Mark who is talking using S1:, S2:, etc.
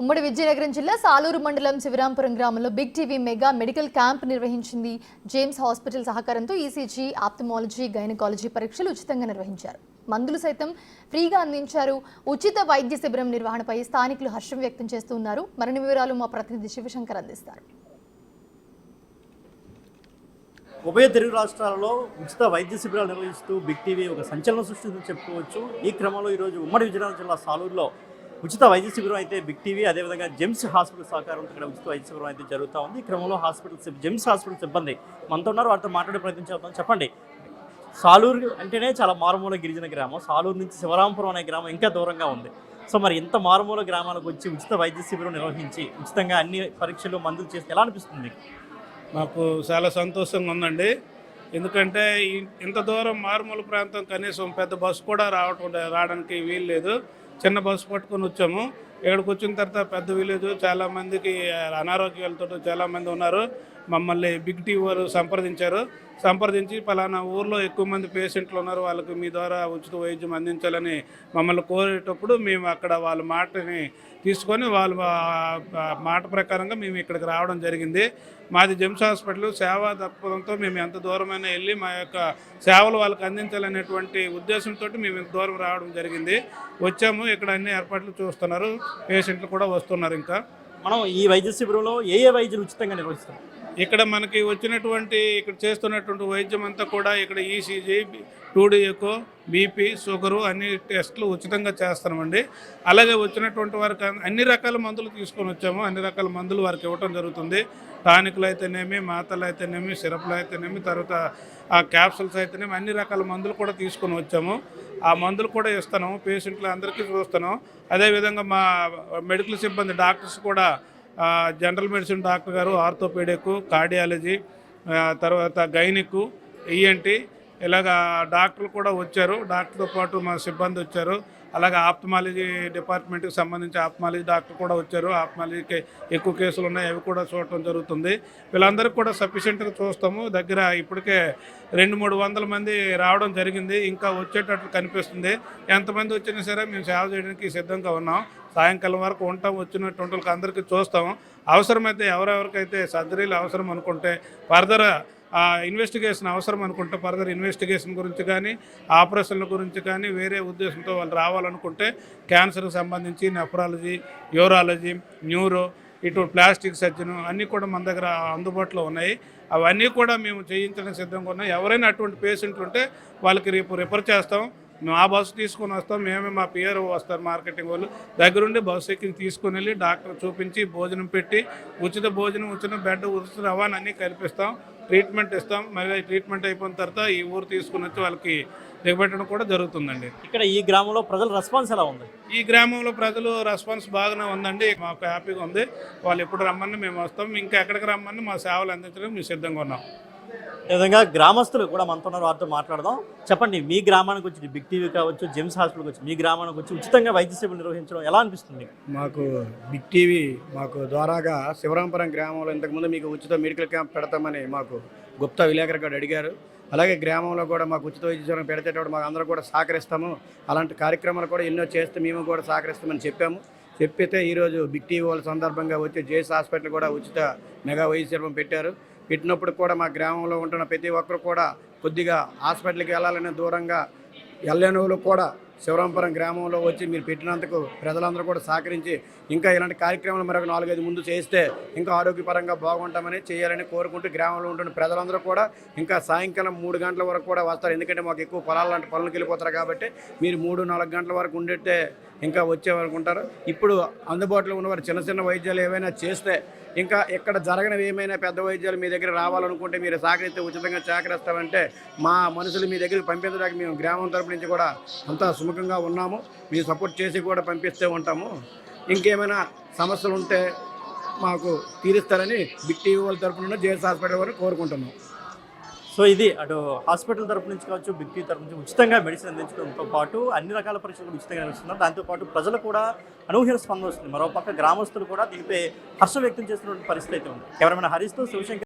S1: ఉమ్మడి విజయనగరం జిల్లా సాలూరు మండలం శివరాంపురం గ్రామంలో big TV mega medical camp నిర్వహించింది. జేమ్స్ హాస్పిటల్ సహకారంతో ఈసీజీ, ఆప్థమాలజీ, గైనకాలజీ పరీక్షలు ఉచితంగా నిర్వహించారు. మందులు సైతం ఫ్రీగా అందించారు. ఉచిత వైద్య శిబిరం నిర్వహణపై స్థానికులు హర్షం వ్యక్తం చేస్తున్నారు. మరిన్ని వివరాలు మా ప్రతినిధి శివశంకర్ అందిస్తారు.
S2: ఉభయ తెలుగు రాష్ట్రాలలో ఉచిత వైద్య శిబిరాలు నిర్వహిస్తూ బిగ్ టీవీ ఒక సంచలనం సృష్టిందని చెప్పుకోవచ్చు. ఈ క్రమంలో ఈరోజు ఉమ్మడి విజయనగరం జిల్లా సాలూరులో ఉచిత వైద్య శిబిరం అయితే బిగ్ టీవీ అదేవిధంగా జెమ్స్ హాస్పిటల్ సహకారంతో ఇక్కడ ఉచిత వైద్య శిబిరం అయితే జరుగుతూ ఉంది. ఈ క్రమంలో జెమ్స్ హాస్పిటల్ సిబ్బంది మనతో ఉన్నారు, వారితో మాట్లాడే ప్రయత్నం చేద్దాం. చెప్పండి, సాలూరు అంటేనే చాలా మారుమూల గిరిజన గ్రామం. సాలూరు నుంచి శివరాంపురం అనే గ్రామం ఇంకా దూరంగా ఉంది. సో మరి ఇంత మారుమూల గ్రామాలకు వచ్చి ఉచిత వైద్య శిబిరం నిర్వహించి ఉచితంగా అన్ని పరీక్షలు మందులు చేస్తే ఎలా అనిపిస్తుంది?
S3: మాకు చాలా సంతోషంగా ఉందండి. ఎందుకంటే ఇంత దూరం మారుమూల ప్రాంతం, కనీసం పెద్ద బస్సు కూడా రావడానికి వీలు లేదు. చిన్న బస్సు పట్టుకొని వచ్చాము. ఇక్కడికి వచ్చిన తర్వాత పెద్ద విలేజ్, చాలామందికి అనారోగ్యాలతో చాలామంది ఉన్నారు. మమ్మల్ని బిగ్ టీవీ వారు సంప్రదించి పలానా ఊర్లో ఎక్కువ మంది పేషెంట్లు ఉన్నారు, వాళ్ళకి మీ ద్వారా ఉచిత వైద్యం అందించాలని మమ్మల్ని కోరేటప్పుడు మేము అక్కడ వాళ్ళ మాటని తీసుకొని వాళ్ళ మాట ప్రకారంగా మేము ఇక్కడికి రావడం జరిగింది. మాది జెమ్స్ హాస్పిటల్ సేవా దృక్పథంతో మేము ఎంత దూరమైనా వెళ్ళి మా యొక్క సేవలు వాళ్ళకి అందించాలనేటువంటి ఉద్దేశంతో మేము ఇంత దూరం రావడం జరిగింది. వచ్చాము, ఇక్కడ అన్ని ఏర్పాట్లు చూస్తున్నారు, పేషెంట్లు కూడా వస్తున్నారు. ఇంకా
S2: మనం ఈ వైద్య శిబిరంలో ఏ వైద్యులు ఉచితంగా నిర్వహిస్తాం?
S3: ఇక్కడ మనకి వచ్చినటువంటి ఇక్కడ చేస్తున్నటువంటి వైద్యం అంతా కూడా ఇక్కడ ECG, 2D echo, BP, sugar అన్ని టెస్టులు ఉచితంగా చేస్తామండి. అలాగే వచ్చినటువంటి వారికి అన్ని రకాల మందులు తీసుకొని వచ్చాము. అన్ని రకాల మందులు వారికి ఇవ్వటం జరుగుతుంది. టానిక్లు అయితేనేమి, మాతలు అయితేనేమి, సిరప్లు అయితేనేమి, తర్వాత ఆ క్యాప్సుల్స్ అయితేనేమి అన్ని రకాల మందులు కూడా తీసుకొని వచ్చాము. ఆ మందులు కూడా ఇస్తున్నాము, పేషెంట్లు అందరికీ చూస్తున్నాం. అదేవిధంగా మా మెడికల్ సిబ్బంది డాక్టర్స్ కూడా జనరల్ మెడిసిన్ డాక్టర్ గారు, ఆర్థోపెడిక్, కార్డియాలజీ, తర్వాత గైనిక్, ఈఎన్టీ ఇలాగా డాక్టర్లు కూడా వచ్చారు. డాక్టర్తో పాటు మా సిబ్బంది వచ్చారు. అలాగే ఆప్థమాలజీ డిపార్ట్మెంట్కి సంబంధించి ఆప్థమాలజీ డాక్టర్ కూడా వచ్చారు. ఆప్థమాలజీకి ఎక్కువ కేసులు ఉన్నాయి, అవి కూడా చూడటం జరుగుతుంది. వీళ్ళందరికీ కూడా సఫిషియెంట్గా చూస్తాము. దగ్గర ఇప్పటికే 200-300 మంది రావడం జరిగింది. ఇంకా వచ్చేటట్లు కనిపిస్తుంది. ఎంతమంది వచ్చినా సరే మేము సేవ చేయడానికి సిద్ధంగా ఉన్నాం. సాయంకాలం వరకు ఉంటాం. వచ్చినటువంటి వాళ్ళకి అందరికీ చూస్తాము. అవసరమైతే ఎవరెవరికైతే సర్జరీలు అవసరం అనుకుంటే, ఫర్దర్ ఇన్వెస్టిగేషన్ అవసరం అనుకుంటే ఫర్దర్ ఇన్వెస్టిగేషన్ గురించి కానీ, ఆపరేషన్ల గురించి కానీ, వేరే ఉద్దేశంతో వాళ్ళు రావాలనుకుంటే క్యాన్సర్కి సంబంధించి నెఫ్రాలజీ, యూరాలజీ, న్యూరో, ఇటు ప్లాస్టిక్ సర్జన్ అన్నీ కూడా మన దగ్గర అందుబాటులో ఉన్నాయి. అవన్నీ కూడా మేము చేయించడానికి సిద్ధంగా ఉన్నాం. ఎవరైనా అటువంటి పేషెంట్లు ఉంటే వాళ్ళకి రేపు రిఫర్ చేస్తాం. మేము ఆ బస్సు తీసుకొని వస్తాం. మేమే మా పిఆర్ఓ వస్తారు, మార్కెటింగ్ వాళ్ళు దగ్గరుండి బస్సు ఎక్కి తీసుకుని వెళ్ళి డాక్టర్ చూపించి భోజనం పెట్టి ఉచిత భోజనం, ఉచిత బెడ్, ఉచిత రవాణా అన్నీ కల్పిస్తాం. ట్రీట్మెంట్ ఇస్తాం. మళ్ళీ ట్రీట్మెంట్ అయిపోయిన తర్వాత ఈ ఊరు తీసుకుని వచ్చి వాళ్ళకి దిగబెట్టడం కూడా జరుగుతుందండి.
S2: ఇక్కడ ఈ గ్రామంలో ప్రజల రెస్పాన్స్ ఎలా ఉంది?
S3: ఈ గ్రామంలో ప్రజలు రెస్పాన్స్ బాగానే ఉందండి. మాకు హ్యాపీగా ఉంది. వాళ్ళు ఎప్పుడు రమ్మని మేము వస్తాం. ఇంకా ఎక్కడికి రమ్మని మా సేవలు అందించడానికి మేము సిద్ధంగా ఉన్నాం.
S2: ఈ విధంగా గ్రామస్తులు కూడా మనతో ఉన్నారు, వారితో మాట్లాడదాం. చెప్పండి, మీ గ్రామానికి వచ్చి బిగ్ టీవీ కావచ్చు, జెమ్స్ హాస్పిటల్కి వచ్చి మీ గ్రామానికి వచ్చి ఉచితంగా వైద్య సేవలు నిర్వహించడం ఎలా అనిపిస్తుంది?
S4: మాకు బిగ్ టీవీ ద్వారాగా శివరాంపురం గ్రామంలో ఇంతకుముందు మీకు ఉచిత మెడికల్ క్యాంప్ పెడతామని మాకు గుప్తా విలేకరు గారు అడిగారు. అలాగే గ్రామంలో కూడా మాకు ఉచిత వైద్య సేవలు పెడితేటప్పుడు మాకు అందరూ కూడా సహకరిస్తాము. అలాంటి కార్యక్రమాలు కూడా ఎన్నో చేస్తే మేము కూడా సహకరిస్తామని చెప్పితే ఈరోజు బిగ్ టీవీ వాళ్ళ సందర్భంగా వచ్చి జేమ్స్ హాస్పిటల్ కూడా ఉచిత మెగా వైద్య శిబిరం పెట్టినప్పుడు కూడా మా గ్రామంలో ఉంటున్న ప్రతి ఒక్కరు కూడా కొద్దిగా హాస్పిటల్కి వెళ్ళాలనే దూరంగా వెళ్ళలేని వాళ్ళు కూడా శివరాంపురం గ్రామంలో వచ్చి మీరు పెట్టినందుకు ప్రజలందరూ కూడా సహకరించి ఇంకా ఇలాంటి కార్యక్రమాలు మరొక 4-5 ముందు చేస్తే ఇంకా ఆరోగ్యపరంగా బాగుంటామని చేయాలని కోరుకుంటూ గ్రామంలో ఉంటున్న ప్రజలందరూ కూడా ఇంకా సాయంకాలం 3 గంటల వరకు కూడా వస్తారు. ఎందుకంటే మాకు ఎక్కువ పొలాలు లాంటి పనులకు వెళ్ళిపోతారు కాబట్టి మీరు 3-4 గంటల వరకు ఉండితే ఇంకా వచ్చే వరకు ఉంటారు. ఇప్పుడు అందుబాటులో ఉన్నవారు చిన్న చిన్న వైద్యాలు ఏవైనా చేస్తే, ఇంకా ఇక్కడ జరగనివి ఏమైనా పెద్ద వైద్యాలు మీ దగ్గర రావాలనుకుంటే మీరు సహకరిస్తే ఉచితంగా సహకరిస్తామంటే మా మనుషులు మీ దగ్గరికి పంపించడానికి మేము గ్రామం తరపు నుంచి కూడా అంతా సుముఖంగా ఉన్నాము. మీరు సపోర్ట్ చేసి కూడా పంపిస్తూ ఉంటాము. ఇంకేమైనా సమస్యలు ఉంటే మాకు తీరుస్తారని బిగ్ టీవీ వాళ్ళ తరపున జేమ్స్ హాస్పిటల్ వారిని కోరుకుంటున్నాం.
S2: సో ఇది అటు హాస్పిటల్ తరపు నుంచి కావచ్చు, బిగ్ టీవీ తరపు నుంచి ఉచితంగా మెడిసిన్ అందించడంతో పాటు అన్ని రకాల పరీక్షలు ఉచితంగా నిర్వహిస్తున్నారు. దాంతోపాటు ప్రజలు కూడా అనూహ్య స్పందన వస్తుంది. మరోపక్క గ్రామస్తులు కూడా దీనిపై హర్షం వ్యక్తం చేస్తున్న పరిస్థితి అయితే ఉంది. కెమెరామెన్ హరీష్తో శివశంకర్.